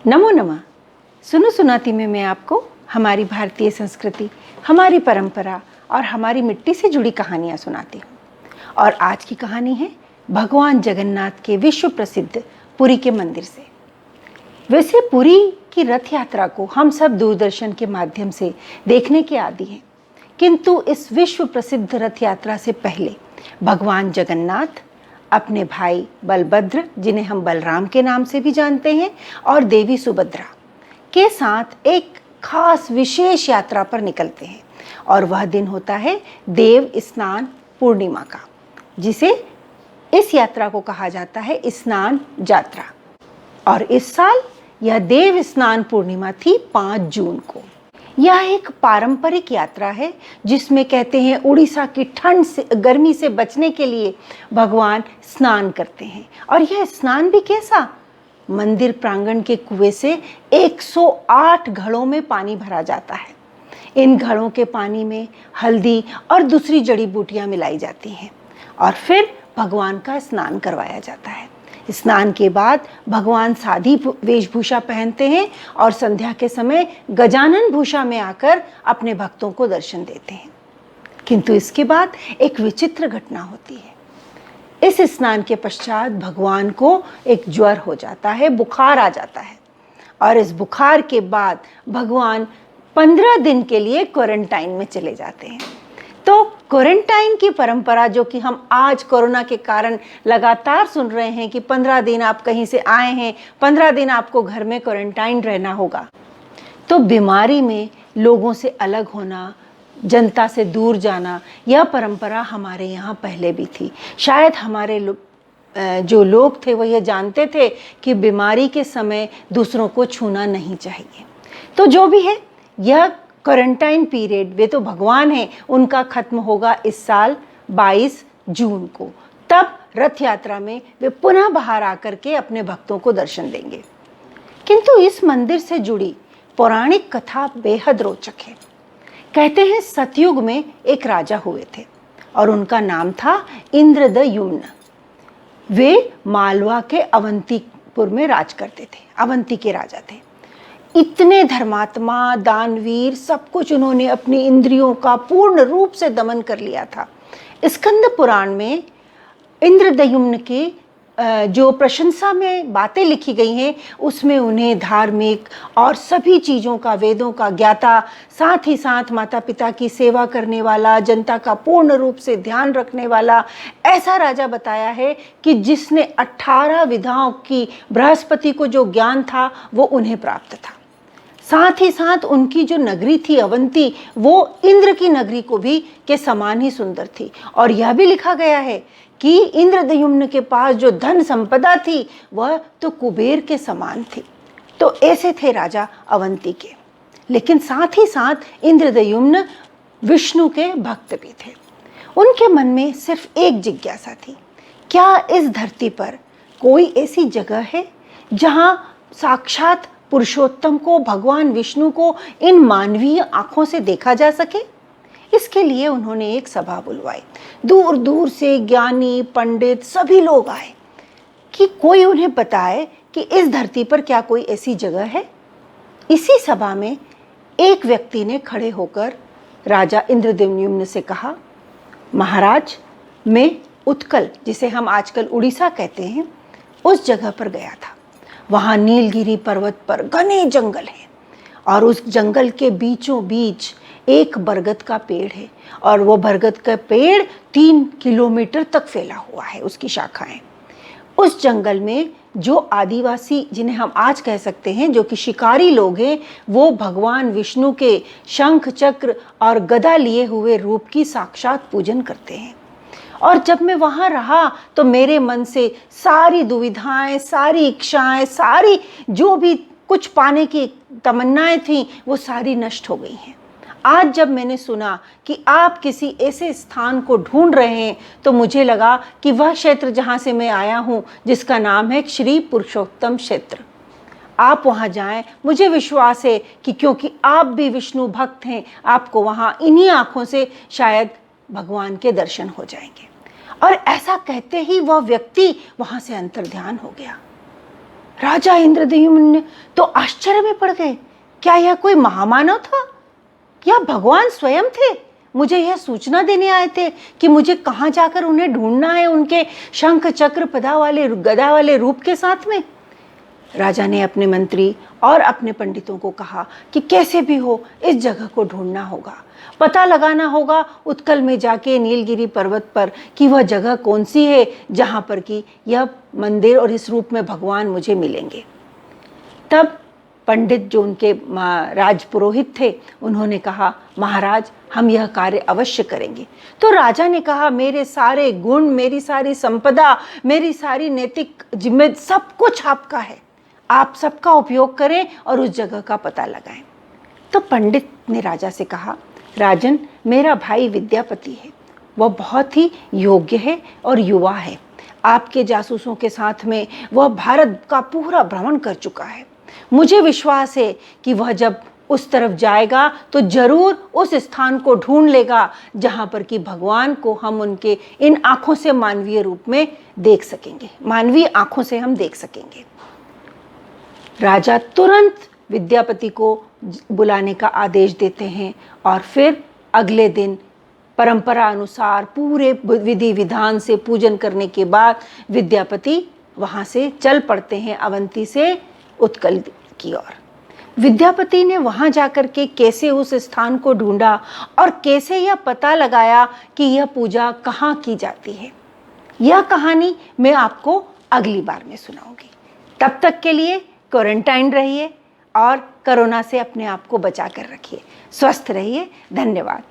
नमो नमः। सुनो सुनाती में मैं आपको हमारी भारतीय संस्कृति, हमारी परंपरा और हमारी मिट्टी से जुड़ी कहानियाँ सुनाती हूँ। और आज की कहानी है भगवान जगन्नाथ के विश्व प्रसिद्ध पुरी के मंदिर से। वैसे पुरी की रथ यात्रा को हम सब दूरदर्शन के माध्यम से देखने के आदी हैं, किंतु इस विश्व प्रसिद्ध रथ यात्रा से पहले भगवान जगन्नाथ अपने भाई बलभद्र, जिन्हें हम बलराम के नाम से भी जानते हैं, और देवी सुभद्रा के साथ एक खास विशेष यात्रा पर निकलते हैं। और वह दिन होता है देव स्नान पूर्णिमा का, जिसे इस यात्रा को कहा जाता है स्नान यात्रा। और इस साल यह देव स्नान पूर्णिमा थी 5 जून को। यह एक पारंपरिक यात्रा है जिसमें कहते हैं उड़ीसा की ठंड से, गर्मी से बचने के लिए भगवान स्नान करते हैं। और यह स्नान भी कैसा? मंदिर प्रांगण के कुएं से 108 घड़ों में पानी भरा जाता है। इन घड़ों के पानी में हल्दी और दूसरी जड़ी बूटियां मिलाई जाती हैं और फिर भगवान का स्नान करवाया जाता है। स्नान के बाद भगवान सादी वेशभूषा पहनते हैं और संध्या के समय गजानन भूषा में आकर अपने भक्तों को दर्शन देते हैं। किंतु इसके बाद एक विचित्र घटना होती है। इस स्नान के पश्चात भगवान को एक ज्वर हो जाता है, बुखार आ जाता है। और इस बुखार के बाद भगवान 15 दिन के लिए क्वारंटाइन में चले जाते हैं। तो क्वारंटाइन की परंपरा, जो कि हम आज कोरोना के कारण लगातार सुन रहे हैं कि 15 दिन आप कहीं से आए हैं, 15 दिन आपको घर में क्वारंटाइन रहना होगा। तो बीमारी में लोगों से अलग होना, जनता से दूर जाना, यह परंपरा हमारे यहाँ पहले भी थी। शायद हमारे जो लोग थे वो ये जानते थे कि बीमारी के समय दूसरों को छूना नहीं चाहिए। तो जो भी है, यह क्वारंटाइन पीरियड, वे तो भगवान हैं, उनका खत्म होगा इस साल 22 जून को। तब रथ यात्रा में वे पुनः बाहर आकर के अपने भक्तों को दर्शन देंगे। किंतु इस मंदिर से जुड़ी पौराणिक कथा बेहद रोचक है। कहते हैं सतयुग में एक राजा हुए थे और उनका नाम था इंद्रदयुम्न। वे मालवा के अवंतीपुर में राज करते थे, अवंती के राजा थे। इतने धर्मात्मा, दानवीर, सब कुछ उन्होंने अपनी इंद्रियों का पूर्ण रूप से दमन कर लिया था। स्कंद पुराण में इंद्रदयुम्न की जो प्रशंसा में बातें लिखी गई हैं, उसमें उन्हें धार्मिक और सभी चीज़ों का, वेदों का ज्ञाता, साथ ही साथ माता पिता की सेवा करने वाला, जनता का पूर्ण रूप से ध्यान रखने वाला ऐसा राजा बताया है कि जिसने 18 विधाओं की बृहस्पति को जो ज्ञान था वो उन्हें प्राप्त था। साथ ही साथ उनकी जो नगरी थी अवंती, वो इंद्र की नगरी को भी के समान ही सुंदर थी। और यह भी लिखा गया है कि इंद्रदयुम्न के पास जो धन संपदा थी वह तो कुबेर के समान थी। तो ऐसे थे राजा अवंती के। लेकिन साथ ही साथ इंद्रदयुम्न विष्णु के भक्त भी थे। उनके मन में सिर्फ एक जिज्ञासा थी, क्या इस धरती पर कोई ऐसी जगह है जहाँ साक्षात पुरुषोत्तम को, भगवान विष्णु को इन मानवीय आंखों से देखा जा सके। इसके लिए उन्होंने एक सभा बुलवाई। दूर दूर से ज्ञानी, पंडित, सभी लोग आए कि कोई उन्हें बताए कि इस धरती पर क्या कोई ऐसी जगह है। इसी सभा में एक व्यक्ति ने खड़े होकर राजा इंद्रदयुम्न से कहा, महाराज, मैं उत्कल, जिसे हम आजकल उड़ीसा कहते हैं, उस जगह पर गया था। वहाँ नीलगिरी पर्वत पर घने जंगल है और उस जंगल के बीचों बीच एक बरगद का पेड़ है और वो बरगद का पेड़ 3 किलोमीटर तक फैला हुआ है, उसकी शाखाएं। उस जंगल में जो आदिवासी, जिन्हें हम आज कह सकते हैं, जो कि शिकारी लोग हैं, वो भगवान विष्णु के शंख, चक्र और गदा लिए हुए रूप की साक्षात पूजन करते हैं। और जब मैं वहाँ रहा तो मेरे मन से सारी दुविधाएं, सारी इच्छाएं, सारी जो भी कुछ पाने की तमन्नाएं थीं, वो सारी नष्ट हो गई हैं। आज जब मैंने सुना कि आप किसी ऐसे स्थान को ढूंढ रहे हैं, तो मुझे लगा कि वह क्षेत्र जहाँ से मैं आया हूँ, जिसका नाम है श्री पुरुषोत्तम क्षेत्र, आप वहाँ जाएं। मुझे विश्वास है कि क्योंकि आप भी विष्णु भक्त हैं, आपको वहाँ इन्हीं आँखों से शायद भगवान के दर्शन हो जाएंगे। और ऐसा कहते ही वह व्यक्ति वहाँ से अंतर्ध्यान हो गया। राजा इंद्रद्युम्न तो आश्चर्य में पड़ गए। क्या यह कोई महामानव था या भगवान स्वयं थे? मुझे यह सूचना देने आए थे कि मुझे कहाँ जाकर उन्हें ढूंढना है उनके शंख चक्र गदा वाले रूप के साथ में। राजा ने अपने मंत्री और अपने पंडितों को कहा कि कैसे भी हो इस जगह को ढूंढना होगा, पता लगाना होगा उत्कल में जाके नीलगिरी पर्वत पर कि वह जगह कौन सी है जहाँ पर कि यह मंदिर और इस रूप में भगवान मुझे मिलेंगे। तब पंडित जो उनके राजपुरोहित थे उन्होंने कहा, महाराज हम यह कार्य अवश्य करेंगे। तो राजा ने कहा, मेरे सारे गुण, मेरी सारी संपदा, मेरी सारी नैतिक जिम्मे सब कुछ आपका है, आप सबका उपयोग करें और उस जगह का पता लगाएं। तो पंडित ने राजा से कहा, राजन मेरा भाई विद्यापति है, वह बहुत ही योग्य है और युवा है। आपके जासूसों के साथ में वह भारत का पूरा भ्रमण कर चुका है। मुझे विश्वास है कि वह जब उस तरफ जाएगा तो जरूर उस स्थान को ढूंढ लेगा जहां पर कि भगवान को हम उनके इन आंखों से मानवीय रूप में देख सकेंगे, मानवीय आंखों से हम देख सकेंगे। राजा तुरंत विद्यापति को बुलाने का आदेश देते हैं और फिर अगले दिन परंपरा अनुसार पूरे विधि विधान से पूजन करने के बाद विद्यापति वहां से चल पड़ते हैं अवंती से उत्कल की ओर। विद्यापति ने वहां जाकर के कैसे उस स्थान को ढूंढा और कैसे यह पता लगाया कि यह पूजा कहाँ की जाती है, यह कहानी मैं आपको अगली बार में सुनाऊंगी। तब तक के लिए क्वारंटाइन रहिए और कोरोना से अपने आप को बचा कर रखिए। स्वस्थ रहिए। धन्यवाद।